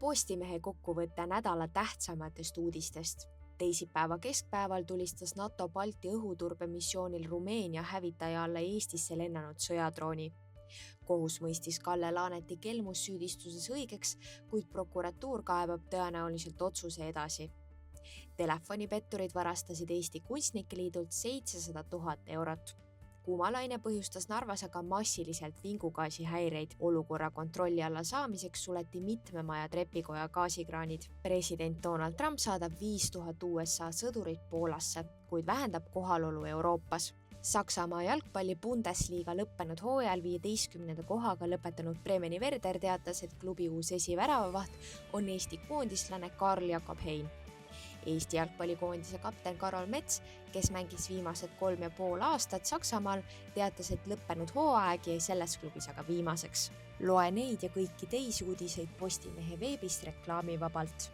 Postimehe kokkuvõte nädala tähtsamatest uudistest. Teisipäeva keskpäeval tulistas NATO Balti õhuturbemissioonil Rumeenia hävitaja alla Eestisse lennanud sõjadrooni. Kohus mõistis Kalle Laaneti kelmussüüdistuses õigeks, kuid prokuratuur kaebab tõenäoliselt otsuse edasi. Telefonipetturid varastasid Eesti Kunstnike Liidult 700 000 eurot. Kuumalaine põhjustas Narvas aga massiliselt vingugaasihäireid. Olukorra kontrolli alla saamiseks suleti mitme maja trepikoja gaasikraanid. President Donald Trump saadab 5000 USA sõdurit Poolasse, kuid vähendab kohalolu Euroopas. Saksamaa jalgpalli Bundesliga lõppenud hooajal 15. kohaga lõpetanud Bremeni Werder teatas, et klubi uus esiväravavaht on Eesti koondislane Karl Jakob Hein. Eesti jalgpallikoondise kapten Karol Mets, kes mängis viimased 3,5 aastat Saksamaal, teatas, et lõppenud hooaeg jäi selles klubis aga viimaseks. Loe neid ja kõiki teisi uudiseid Postimehe veebist reklaamivabalt.